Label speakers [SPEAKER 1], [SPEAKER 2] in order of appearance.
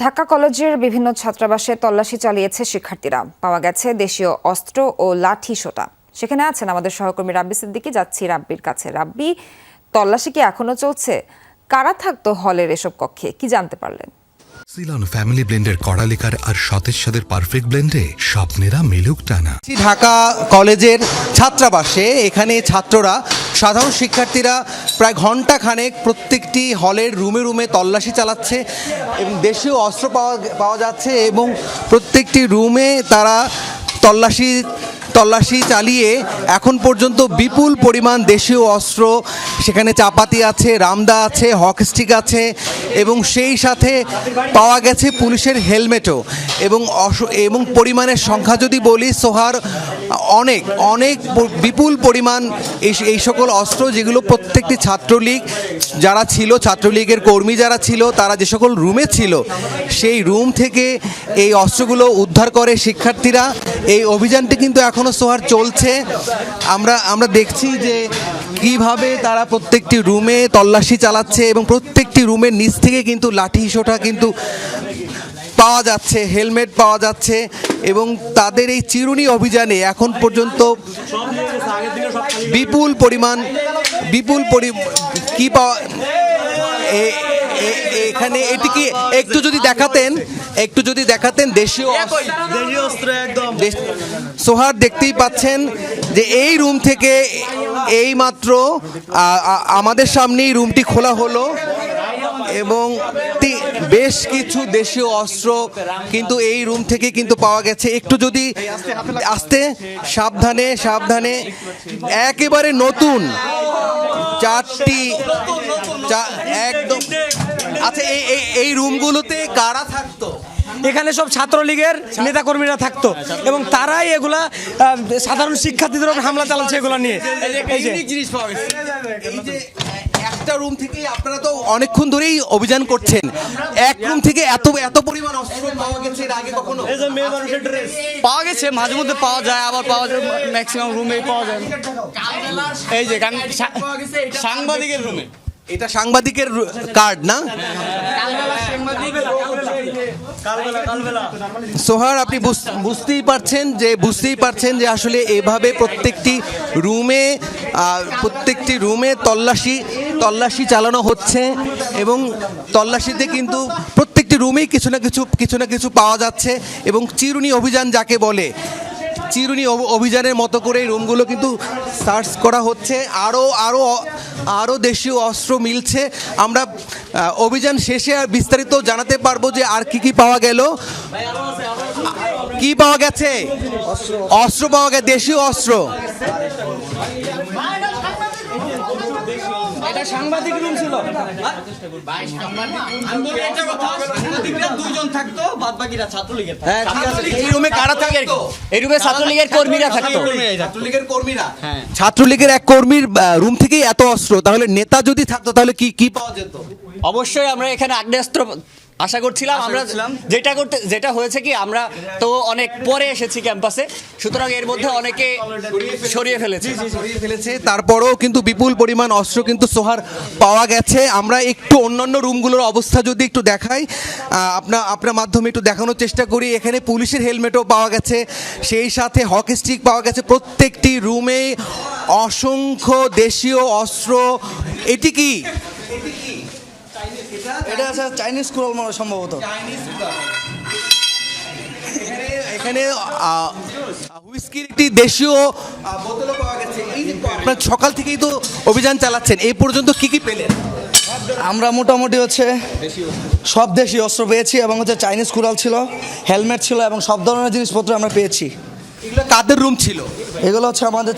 [SPEAKER 1] ঢাকা কলেজের বিভিন্ন ছাত্রাবাসে তল্লাশি চালিয়েছে শিক্ষার্থীরা। পাওয়া গেছে দেশীয় অস্ত্র ও লাঠি সোটা। সেখানে আছেন আমাদের সহকর্মী রাব্বি সিদ্দিকী। যাচ্ছি রাব্বির কাছে। রাব্বি, তল্লাশি কি এখনো চলছে? কারা থাকতো হলের এসব কক্ষে, কি জানতে পারলেন?
[SPEAKER 2] সিলন ফ্যামিলি ব্লেন্ডের কড়ালিকার আর সতেজ সাদের পারফেক্ট ব্লেন্ডে স্বপ্নেরা মিলুক টানা।
[SPEAKER 3] ঢাকা কলেজের ছাত্রাবাসে এখানে ছাত্ররা, সাধারণ শিক্ষার্থীরা প্রায় ঘন্টা খানেক প্রত্যেকটি হলের রুমে রুমে তল্লাশি চালাচ্ছে এবং দেশীয় অস্ত্র পাওয়া যাচ্ছে এবং প্রত্যেকটি রুমে তারা তল্লাশি চালিয়ে এখন পর্যন্ত বিপুল পরিমাণ দেশীয় অস্ত্র, সেখানে চাপাতি আছে, রামদা আছে, হকস্টিক আছে এবং সেই সাথে পাওয়া গেছে পুলিশের হেলমেটও এবং পরিমাণের সংখ্যা যদি বলি সোহার, অনেক বিপুল পরিমাণ এই সকল অস্ত্র, যেগুলো প্রত্যেকটি ছাত্রলীগ যারা ছিল, ছাত্রলীগের কর্মী যারা ছিল, তারা যে সকল রুমে ছিল সেই রুম থেকে এই অস্ত্রগুলো উদ্ধার করে শিক্ষার্থীরা। এই অভিযানটি কিন্তু এখনও সোহার চলছে। আমরা দেখছি যে কিভাবে তারা প্রত্যেকটি রুমে তল্লাশি চালাচ্ছে এবং প্রত্যেকটি রুমের নিচ থেকে কিন্তু লাঠি সোটা কিন্তু পাওয়া যাচ্ছে, হেলমেট পাওয়া যাচ্ছে এবং তাদের এই চিরুনি অভিযানে এখন পর্যন্ত বিপুল পরিমাণ কি পাওয়া এখানে এটি কি একটু যদি দেখাতেন দেশীয় অস্ত্র একদম সোহার, দেখতেই পাচ্ছেন যে এই রুম থেকে এই মাত্র আমাদের সামনেই রুমটি খোলা হলো এবং বেশ কিছু দেশীয় অস্ত্র কিন্তু এই রুম থেকে কিন্তু পাওয়া গেছে। একটু যদি আস্তে সাবধানে একেবারে নতুন চারটি একদম। আচ্ছা, এই রুমগুলোতে কারা থাকতো?
[SPEAKER 4] এখানে সব ছাত্রলীগের নেতাকর্মীরা থাকতো এবং তারাই এগুলা সাধারণ শিক্ষার্থীদের উপর হামলা চালাচ্ছে এগুলা নিয়ে।
[SPEAKER 3] এই যে একটা রুম থেকে আপনারা তো অনেকক্ষণ ধরেই অভিযান করছেন, এক রুম থেকে এত পরিমাণ অস্ত্র পাওয়া গেছে এর আগে কখনো?
[SPEAKER 5] পাওয়া গেছে, মাঝে মধ্যে পাওয়া যায়, আবার পাওয়া যায় ম্যাক্সিমাম রুমেই পাওয়া যায়। এই যে সাংবাদিকের রুমে,
[SPEAKER 3] এটা সাংবাদিকের কার্ড না? সোহার, আপনি বুঝতেই পারছেন যে আসলে এভাবে প্রত্যেকটি রুমে তল্লাশি চালানো হচ্ছে এবং তল্লাশিতে কিন্তু প্রত্যেকটি রুমেই কিছু না কিছু পাওয়া যাচ্ছে এবং চিরুনি অভিযান যাকে বলে, চিরুনি অভিযানের মতো করে রুমগুলো কিন্তু সার্চ করা হচ্ছে। আরও দেশীয় অস্ত্র মিলছে। আমরা অভিযান শেষে আর বিস্তারিত জানাতে পারবো যে আর কি পাওয়া গেল। কি পাওয়া গেছে? অস্ত্র পাওয়া গেছে, দেশীয় অস্ত্র।
[SPEAKER 4] সাংবাদিক রুম ছিল,
[SPEAKER 5] দুইজন থাকতো, বাদ বাকিরা ছাত্রলীগের।
[SPEAKER 3] হ্যাঁ, ঠিক আছে। এই রুমে কারা থাকতো?
[SPEAKER 5] এই রুমে ছাত্রলীগের কর্মীরা থাকতো।
[SPEAKER 3] ছাত্রলীগের এক কর্মীর রুম থেকেই এত অস্ত্র, তাহলে নেতা যদি থাকতো তাহলে কি পাওয়া যেত?
[SPEAKER 5] অবশ্যই আমরা এখানে আগ্নেয়াস্ত্র আশা করছিলাম। আমরা যেটা হয়েছে কি, আমরা তো অনেক পরে এসেছি ক্যাম্পাসে, সুতরাং এর মধ্যে অনেকে সরিয়ে ফেলেছে।
[SPEAKER 3] তারপরেও কিন্তু বিপুল পরিমাণ অস্ত্র কিন্তু সোহার পাওয়া গেছে। আমরা একটু অন্যান্য রুমগুলোর অবস্থা যদি একটু দেখাই, আপনার মাধ্যমে একটু দেখানোর চেষ্টা করি। এখানে পুলিশের হেলমেটও পাওয়া গেছে, সেই সাথে হকি স্টিক পাওয়া গেছে। প্রত্যেকটি রুমে অসংখ্য দেশীয় অস্ত্র। এটি কি?
[SPEAKER 4] এটা আছে চাইনিজ কুড়াল মারা সম্ভবত।
[SPEAKER 3] এখানে হুইস্কির একটি দেশীয় বোতলও পাওয়া গেছে। আপনার সকাল থেকেই তো অভিযান চালাচ্ছেন, এই পর্যন্ত কি পেলেন?
[SPEAKER 4] আমরা মোটামুটি সব দেশীয় অস্ত্র পেয়েছি এবং চাইনিজ কুড়াল ছিল, হেলমেট ছিল এবং সব ধরনের জিনিসপত্র আমরা পেয়েছি।
[SPEAKER 3] এগুলো কাদের রুম ছিল?
[SPEAKER 4] এগুলো আমাদের